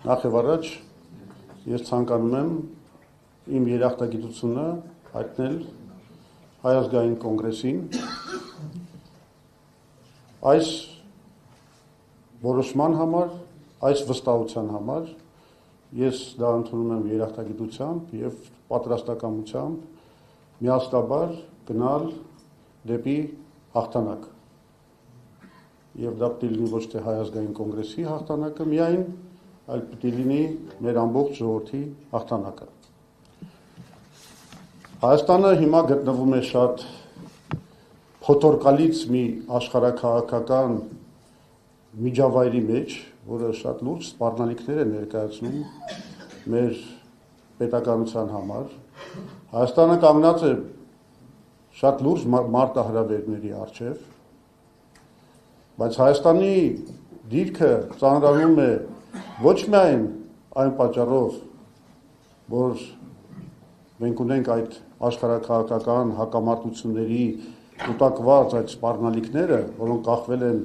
Նախ եւ առաջ ես ցանկանում եմ իմ երախտագիտությունը հայտնել Հայ ազգային կոնգրեսին այս որոշման համար, այս վստահության համար ես դա ընդունում եմ երախտագիտությամբ եւ պատրաստակամությամբ միասնաբար գնալ դեպի հաղթանակ։ Եվ դա պետք է լինի ոչ թե Հայ ազգային կոնգրեսի հաղթանակը միայն, այլ պետք է լինի մեր ամբողջ ժողովրդի հաղթանակը։ Հայաստանը հիմա գտնվում է շատ փոթորկալից մի աշխարհաքաղաքական միջավայրի մեջ, որը շատ լուրջ սպառնալիքներ է ներկայացնում մեր պետականության համար։ Հայաստանը կանգնած է շատ լուրջ մարտահրավերների առջև, բայց Հայաստանի դիրքը ծանրանում է ոչ միայն այն պատճառով, որ մենք ունենք այդ աշխարհաքաղաքական հակամարտությունների կուտակված այդ սպառնալիքները, որոնք կախվել են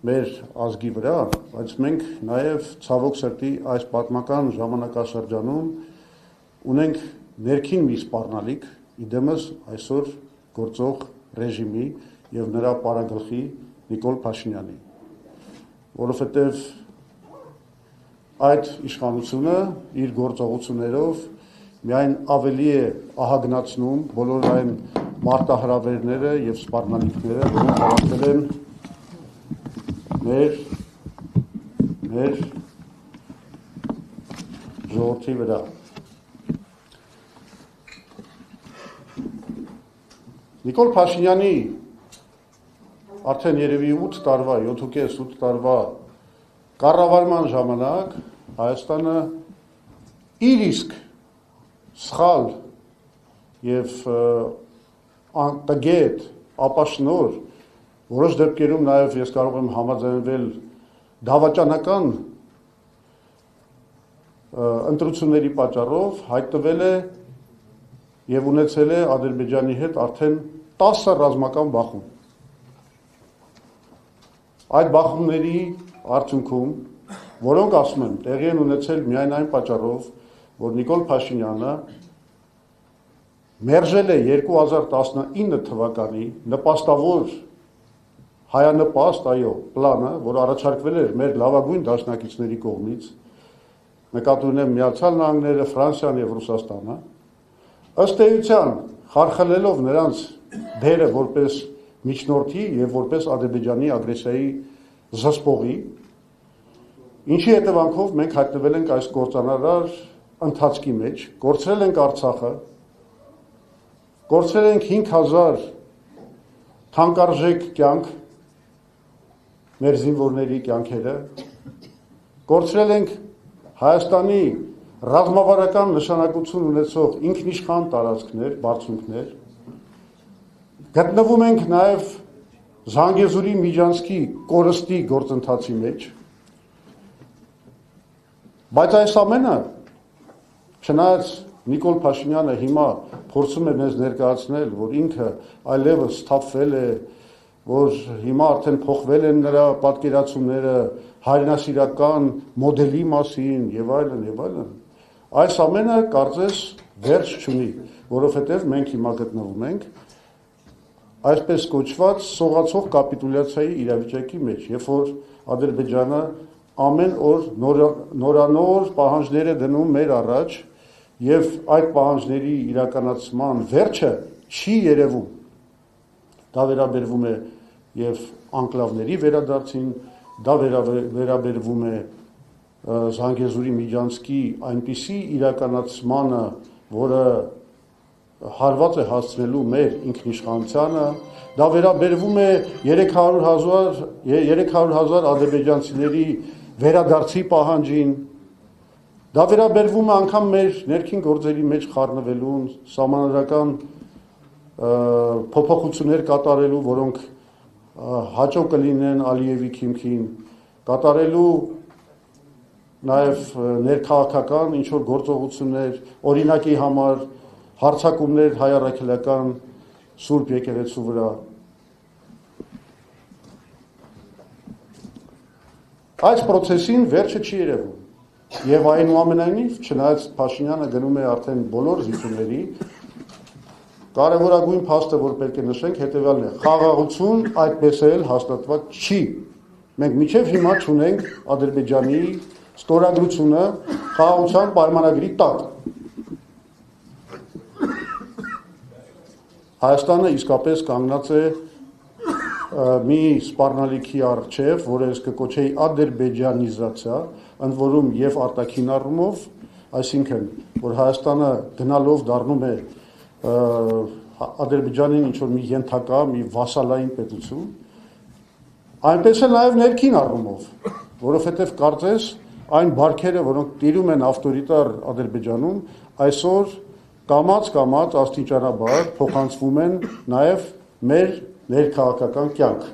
մեր ազգի վրա, բայց մենք նաև ցավոք սրտի այս պատմական ժամանակաշրջանում ունենք ներքին մի սպառնալիք, իդեմս այսօր գործող ռեժիմի եւ նրա պարագլխի Նիկոլ Փաշինյանի, որովհետեւ այդ իշխանությունը իր գործողություններով միայն ավելի է ահագնացնում բոլոր այն մարտահրավերները եւ սպառնալիքները, որոնք հարաճել են մեր ժողովրդի վրա։ Նիկոլ Փաշինյանի արդեն երևի 8 տարվա, 7.5-8 տարվա կառավարման ժամանակ Հայաստանը իր իսկ սխալ եւ անտգետ ապաշնոր որոշ դեպքերում նաեւ ես կարող եմ համաձայնվել դավաճանական ընտրությունների պատճառով հայտնվել է եւ ունեցել է Ադրբեջանի հետ արդեն 10 ռազմական բախում։ Այդ բախումների արդյունքում, որոնք ասում եմ, տեղի են ունեցել միայն այն պատճառով, որ Նիկոլ Փաշինյանը մերժել է 2019 թվականի նպաստավոր հայանպաստ, այո, պլանը, որ առաջարկվել էր մեր լավագույն դաշնակիցների կողմից, նկատի ունեմ Միացյալ Նահանգները, Ֆրանսիան եւ Ռուսաստանը, ըստ էության խարխլելով նրանց դերը որպես միջնորդի եւ որպես Ադրբեջանի ագրեսիայի զսպողի, ինչի հետևանքով մենք հայտնվել ենք այս կործանարար ընթացքի մեջ, կորցրել ենք Արցախը, կորցրել ենք 5000 թանկարժեք կյանք, մեր զինվորների կյանքերը, կորցրել ենք Հայաստանի ռազմավարական նշանակություն ունեցող ինքնիշխան տարածքներ, բարձունքներ, գտնվում ենք նաև Զանգեզուրի Միջանցքի կորստի գործընթացի մեջ, բայց այս ամենը, չնայած Նիկոլ Փաշինյանը հիմա փորձում է մեզ ներկայացնել, որ ինքը այլևս սթափվել է, որ հիմա արդեն փոխվել են նրա պատկերացումները հայրենասիրական մոդելի մասին եւ այլն, այս ամենը կարծես վերջ չունի, որովհետեւ մենք հիմա գտնվում ենք այսպես կոչված սողացող կապիտուլյացիայի իրավիճակի մեջ, երբ որ Ադրբեջանը ամեն օր նորանոր պահանջներ է դնում մեր առաջ եւ այդ պահանջների իրականացման վերջը չի երևում։ Դա վերաբերվում է եւ անկլավների վերադարձին, դա վերաբերվում է Զանգեզուրի Միջանցքի այնպիսի իրականացմանը, որը հարված է հասցնելու մեր ինքնիշխանությանը, դա վերաբերվում է 300,000 ադրբեջանցիների վերադարձի պահանջին, դա վերաբերվում է անգամ մեր ներքին գործերի մեջ խառնվելուն, սահմանադրական փոփոխություններ կատարելու, որոնք հաճո կլինեն Ալիևի քիմքին, կատարելու նաև ներքաղաքական ինչ-որ գործողություններ, օրինակի համար հարձակումներ հայ առաքելական Սուրբ եկեղեցու վրա։ Այս process-ին վերջը չի երևում։ Եվ այնուամենայնիվ, չնայած Փաշինյանը գնում է արդեն բոլոր զիջումների, կարևորագույն փաստը, որ պետք է նշենք, հետևյալն է. խաղաղություն այդպես էլ հաստատված չի։ Մենք մինչև հիմա չունենք Ադրբեջանի ստորագրությունը խաղաղության պայմանագրի տակ։ Հայաստանը իսկապես կանգնած է մի սպառնալիքի առջև, որը ես կկոչեի ադրբեջանիզացիա, ընդ որում եւ արտաքին առումով, այսինքն, որ Հայաստանը գնալով դառնում է Ադրբեջանին ինչ-որ մի ենթակա, մի վասալային պետություն, այնպես էլ նաեւ ներքին առումով, որովհետեւ կարծես այն բարքերը, որոնք տիրում են ավտորիտար Ադրբեջանում, այսօր կամաց աստիճանաբար փոխանցվում են նաեւ մեր ներքաղաքական կյանք։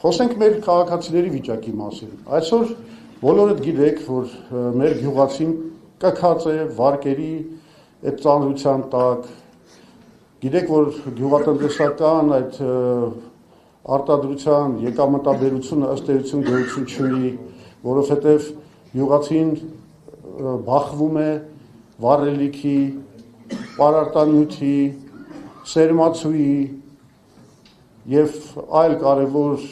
Խոսենք մեր քաղաքացիների վիճակի մասին։ Այսօր բոլորդ գիտեք, որ մեր գյուղացին կքած է վարկերի այդ ծանրության տակ։ Գիտեք, որ գյուղատնտեսական այդ արտադրության եկամտաբերությունը ըստ էության գոյություն չունի, որովհետև գյուղացին բախվում է վառելիքի, պարարտանյութի, սերմացուի եւ այլ կարևոր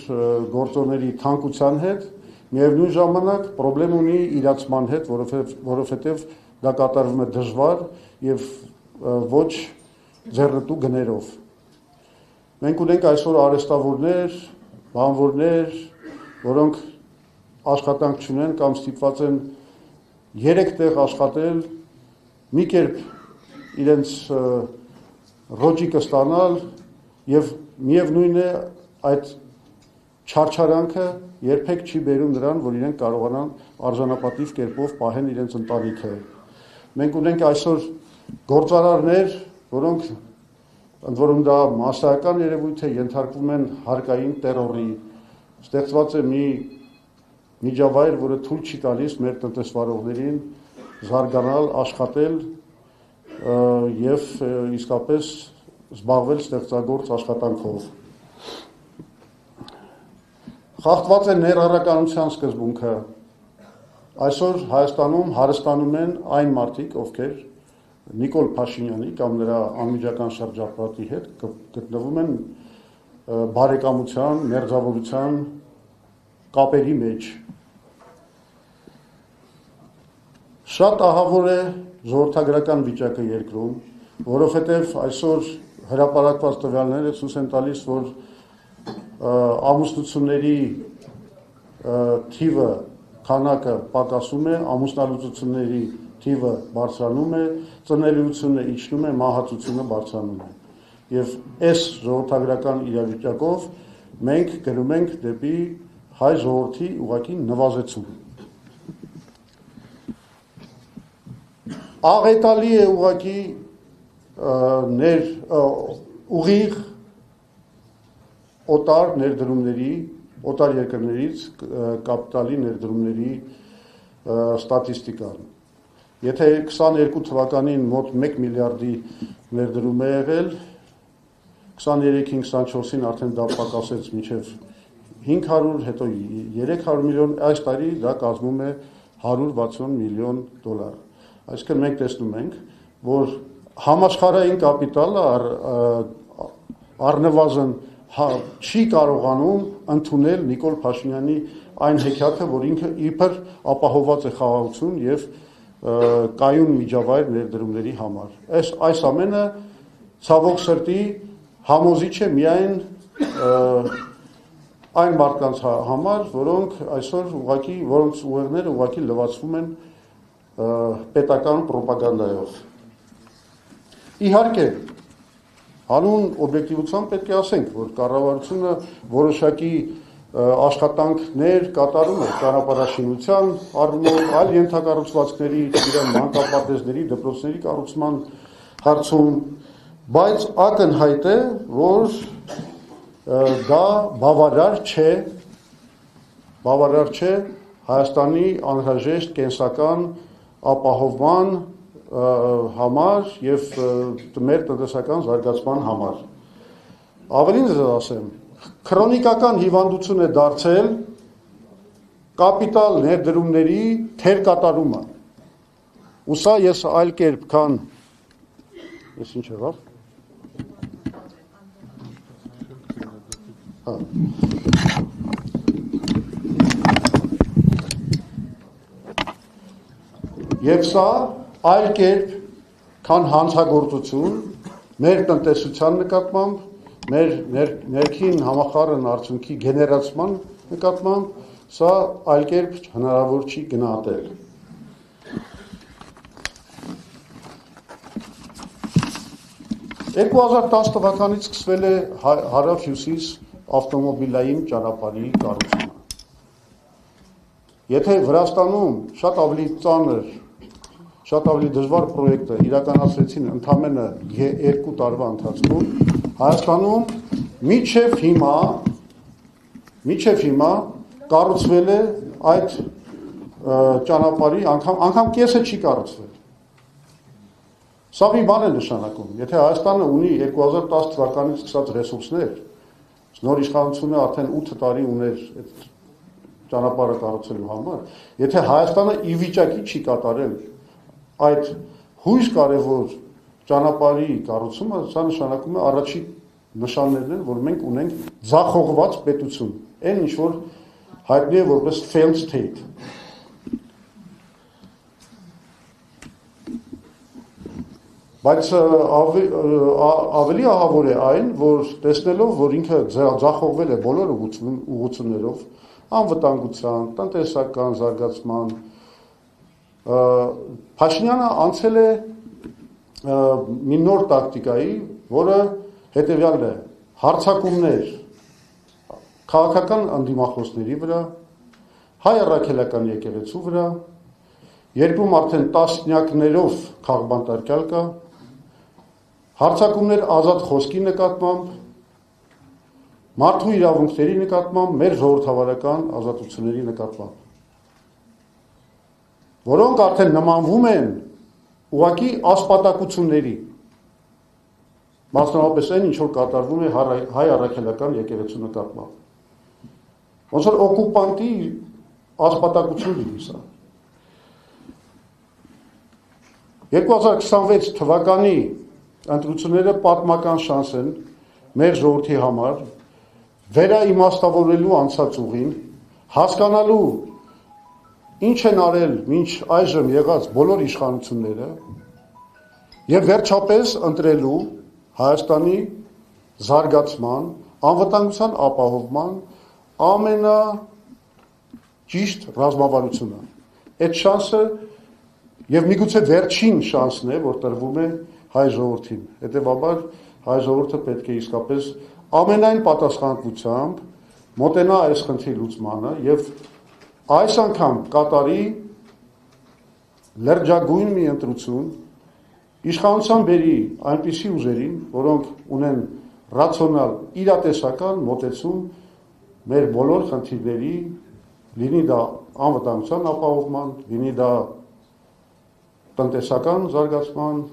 գործոնների թանկության հետ, միևնույն ժամանակ խնդրեմ ունի իրացման հետ, որովհետեւ դա կատարվում է դժվար եւ ոչ ձեռնտու գներով։ Մենք ունենք այսօր արհեստավորներ, բանվորներ, որոնք աշխատանք չունեն կամ ստիպված են 3 տեղ աշխատել, մի կերպ իրենց ռոճիկը ստանալ եւ միևնույն է այդ չարչարանքը երբեք չի բերում նրան, որ իրենք կարողանան արժանապատիվ կերպով պահեն իրենց ընտանիքը։ Մենք ունենք այսօր գործարարներ, որոնք ընդ որում դա մասսայական երևույթ է, ենթարկվում են հարկային տերորի, ստեղծված է մի միջավայր, որը թույլ չի տալիս մեր տնտեսվարողներին զարգանալ, աշխատել եւ իսկապես զբաղվել ստեղծագործ աշխատանքով։ Խախտված է ներառականության սկզբունքը։ Այսօր Հայաստանում հարստանում են այն մարդիկ, ովքեր Նիկոլ Փաշինյանի կամ նրա անմիջական շրջապատի հետ գտնվում են բարեկամության, մերձավորության կապերի մեջ։ Շատ ահավոր է ժողովրդագրական վիճակը երկրում, որովհետև այսօր հրապարակված տվյալները ցույց են տալիս, որ ամուսնությունների թիվը, քանակը պակասում է, ամուսնալուծությունների թիվը բարձրանում է, ծնելիությունը իջնում է, մահացությունը բարձրանում է։ Եվ այս ժողովրդագրական իրավիճակով մենք գնում ենք դեպի հայ ժողովրդի ուղղակի նվազեցում։ Աղետալի է ուղղակի ուղիղ օտար ներդրումների, օտար երկրներից կապիտալի ներդրումների ստատիստիկան։ Եթե 22 թվականին մոտ 1 միլիարդի ներդրում է եղել, 23-ին 24-ին արդեն դա պակասեց մինչև 500, հետո 300 միլիոն, այս տարի դա կազմում է 160 միլիոն դոլար։ Այսինքն մենք տեսնում ենք, որ համաշխարհային կապիտալը առնվազն չի կարողանում ընդունել Նիկոլ Փաշինյանի այն հեքիաթը, որ ինքը իբր ապահոված է խաղաղություն եւ կայուն միջավայր ներդրումների համար։ Այս ամենը ցավոք սրտի համոզիչ է միայն այն մարդկանց համար, որոնք այսօր ուղղակի որոնց ուղեղները ուղղակի լվացվում են պետական ռոպագանդայով։ Իհարկե, հանուն օբյեկտիվության պետք է ասենք, որ կառավարությունը որոշակի աշխատանքներ կատարում է ճանապարհաշինության առումով, այլ ենթակառուցվածքների, իրեն մանկապարտեզների, դպրոցների կառուցման հարցում, բայց ակնհայտ է, որ դա բավարար չէ Հայաստանի անհրաժեշտ կենսական ապահովման համար եւ մեր տնտեսական զարգացման համար։ Ավելին ասեմ, քրոնիկական հիվանդություն է դարձել կապիտալ ներդրումների թերկատարումը։ Ու սա ես այլ կերպ քան ես ինչ եղավ։ Եվ սա այլ կերպ քան հանցագործություն մեր տնտեսության նկատմամբ, մեր ներքին համախառն արդյունքի գեներացման նկատմամբ, սա այլ կերպ հնարավոր չի գնահատել։ (2010 թվականից սկսվել է հարավ-հյուսիս ավտոմոբիլային ճանապարհի կառուցումը։ Եթե Վրաստանում շատ ավելի ծանր, շատ ավելի դժվար պրոյեկտը իրականացրեցին ընդամենը 2 տարվա ընթացքում, Հայաստանում մինչև հիմա կառուցվել է այդ ճանապարհի անգամ կեսը չի կառուցվել։ Սա մի բան է նշանակում, եթե Հայաստանը ունի 2010 թվականից սկսած ռեսուրսներ, նոր իշխանությունը արդեն 8 տարի ուներ այդ ճանապարհը կառուցելու համար, եթե Հայաստանը ի վիճակի չի կատարել այդ հույս կարևոր ճանապարհի կառուցումը, սա նշանակում է առաջին նշաններն են, որ մենք ունենք ձախողված պետություն, այն ինչ որ հայտնի է որպես failed state։ Բայց ավելի ահավոր է այն, որ տեսնելով, որ ինքը ձախողվել է բոլոր ուղղություններով, անվտանգության, տնտեսական զարգացման, Փաշինյանը անցել է մի նոր տակտիկայի, որը հետևյալն է, հարձակումներ քաղաքական ընդդիմախոսների վրա, հայ առաքելական եկեղեցու վրա, երկրում արդեն տասնյակներով քաղբանտարկյալ կա, հարձակումներ ազատ խոսքի նկատմամբ, մարդու իրավունքների նկատմամբ, մեր ժողովրդավարական ազատությունների նկատմամբ, որոնք արդեն նմանվում են ուղղակի ասպատակությունների, մասնավորապես այն, ինչ որ կատարվում է հայ առաքելական եկեղեցու նկատմամբ։ Ոնց որ օկուպանտի ասպատակություն լինի սա։ 2026 թվականի ընտրությունները պատմական շանս են մեր ժողովրդի համար վերաիմաստավորելու անցած ուղին, հասկանալու ինչ են արել մինչ այժմ եղած բոլոր իշխանությունները եւ վերջապես ընտրելու Հայաստանի զարգացման, անվտանգության ապահովման ամենաճիշտ ռազմավարությունը։ Այդ շանսը եւ միգուցե վերջին շանսն է, որ տրվում է հայ ժողովրդին։ Հետևաբար հայ ժողովուրդը պետք է իսկապես ամենայն պատասխանատվությամբ մոտենա այս խնդրի լուծմանը եւ այս անգամ կատարի լրջագույն մի ընտրություն, իշխանության բերի այնպիսի ուժերին, որոնք ունեն ռացիոնալ իրատեսական մոտեցում մեր բոլոր խնդիրների, լինի դա անվտանգության ապահովման, լինի դա տնտեսական զարգացման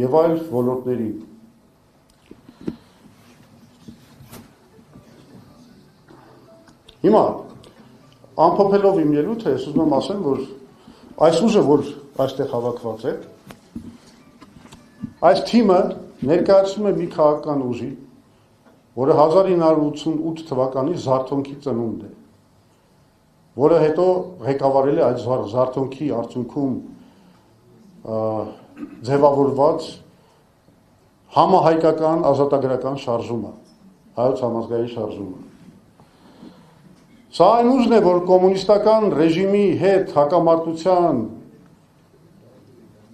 եւ այլ ոլորտների։ Հիմա ամփոփելով իմ ելույթը, ես ուզում եմ ասեմ, որ այս ուժը, որ այստեղ հավաքված է, այս թիմը ներկայացնում է մի քաղաքական ուժի, որը 1988 թվականի Զարթոնքի ծնունդ է, որը հետո ղեկավարել է այդ Զարթոնքի արդյունքում ձևավորված համահայկական ազատագրական շարժումը, հայոց համազգային շարժումը։ Սա այն ուժն է, որ կոմունիստական ռեժիմի հետ հակամարտության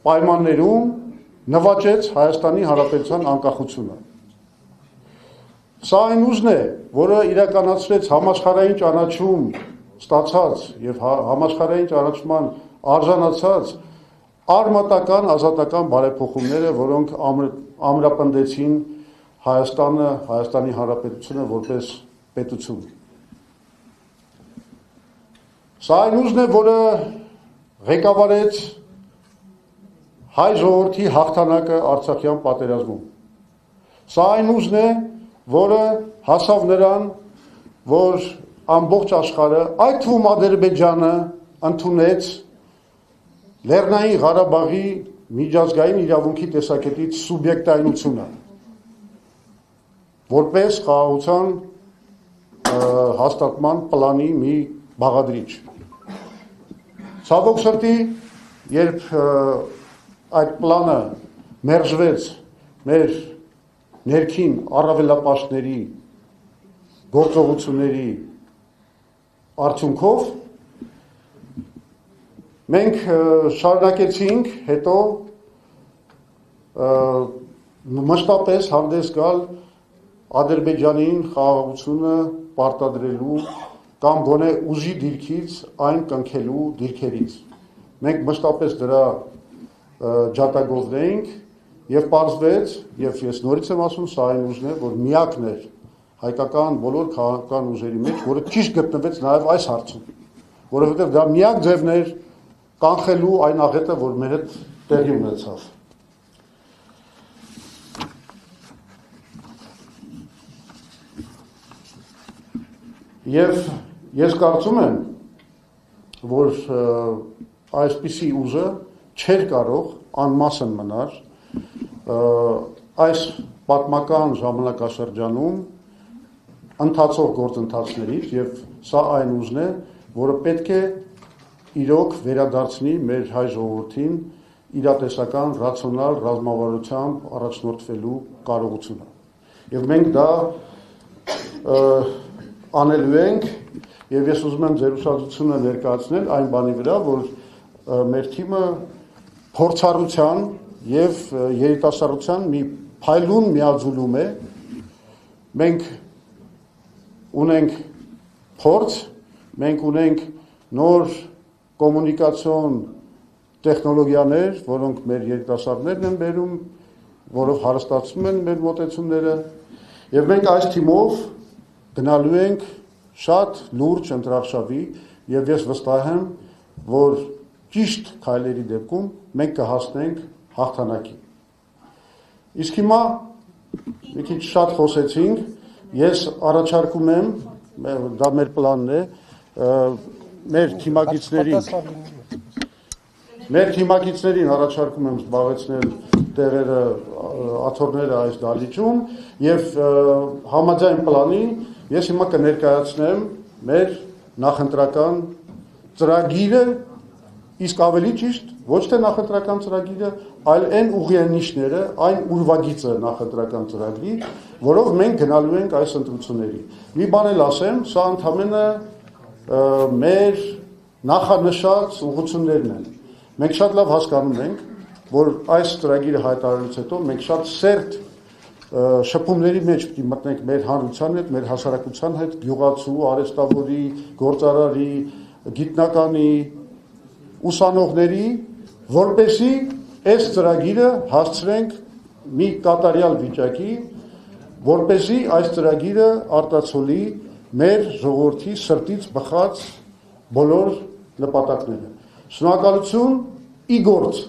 պայմաններում նվաճեց Հայաստանի Հանրապետության անկախությունը։ Սա այն ուժն է, որը իրականացրեց համաշխարհային ճանաչում ստացած եւ համաշխարհային ճանաչման արժանացած արմատական ազատական բարեփոխումները, որոնք ամրապնդեցին Հայաստանը, Հայաստանի Հանրապետությունը որպես պետություն։ Սա այն ուժն է, որը ղեկավարեց հայ ժողովրդի հաղթանակը Արցախյան պատերազմում։ Սա այն ուժն է, որը հասավ նրան, որ ամբողջ աշխարհը, այդ թվում Ադրբեջանը ընդունեց Լեռնային Ղարաբաղի միջազգային իրավունքի տեսակետից սուբյեկտայնությունը որպես խաղաղության հաստատման պլանի մի բաղադրիչ։ Ցավոք սրտի, երբ այդ պլանը մերժվեց մեր ներքին առավելապաշտների գործողությունների արդյունքով, մենք շարունակեցինք հետո մշտապես հանդես գալ Ադրբեջանին խաղաղությունը պարտադրելու կամ գոնե ուժի դիրքից այն կնքելու դիրքերից։ Մենք մշտապես դրա ջատագովն էինք եւ պարզվեց, եւ ես նորից եմ ասում, սա այն ուժն է, որ միակն էր հայկական բոլոր քաղաքական ուժերի մեջ, որը ճիշտ գտնվեց նաեւ այս հարցում, որովհետեւ դա միակ ձևն էր կանխելու այն աղետը, որ մեր հետ տեղի ունեցավ։ Եվ ես կարծում եմ, որ այսպիսի ուժը չէր կարող անմասն մնար այս պատմական ժամանակաշրջանում ընթացող գործընթացներից եւ սա այն ուժն է, որը պետք է իրոք վերադարձնի մեր հայ ժողովրդին իրատեսական ռացիոնալ ռազմավարությամբ առաջնորդվելու կարողությունը։ Եվ մենք դա անելու ենք եւ ես ուզում եմ ձեր ուշադրությունը ներկայացնել այն բանի վրա, որ մեր թիմը փորձառության եւ երիտասարդության մի փայլուն միաձուլում է։ Մենք ունենք փորձ, մենք ունենք նոր կոմունիկացիոն տեխնոլոգիաներ, որոնք մեր երիտասարդներն են բերում, որով հարստացնում են մեր մոտեցումները, եւ մենք այս թիմով գնալու ենք շատ լուրջ ընտրարշավի եւ ես վստահ եմ, որ ճիշտ քայլերի դեպքում մենք կհասնենք հաղթանակի։ Իսկ հիմա մի քիչ շատ խոսեցինք, ես առաջարկում եմ, դա մեր պլանն է, մեր թիմակիցներին առաջարկում եմ զբաղեցնել տեղերը, աթոռները այս դահլիճում եւ համաձայն պլանի ես հիմա կներկայացնեմ մեր նախընտրական ծրագիրը, իսկ ավելի ճիշտ ոչ թե նախընտրական ծրագիրը, այլ այն ուղիանիշները, այն ուրվագիծը նախընտրական ծրագրի, որով մենք գնալու ենք այս ընտրությունների։ Մի բան էլ ասեմ, սա ընդհանրապես մեր նախանշած ուղղություններն են։ Մենք շատ լավ հասկանում ենք, որ այս ծրագիրը հայտարարելուց հետո մենք շատ սերտ շփումների մեջ պետք է մտնենք մեր հանրության հետ, մեր հասարակության հետ, գյուղացու, արհեստավորի, գործարարի, գիտնականի, ուսանողների, որպեսզի այս ծրագիրը հասցրենք մի կատարյալ վիճակի, որպեսզի այս ծրագիրը արտացոլի մեր ժողովրդի սրտից բխած բոլոր նպատակները։ Շնորհակալություն, ի գործ։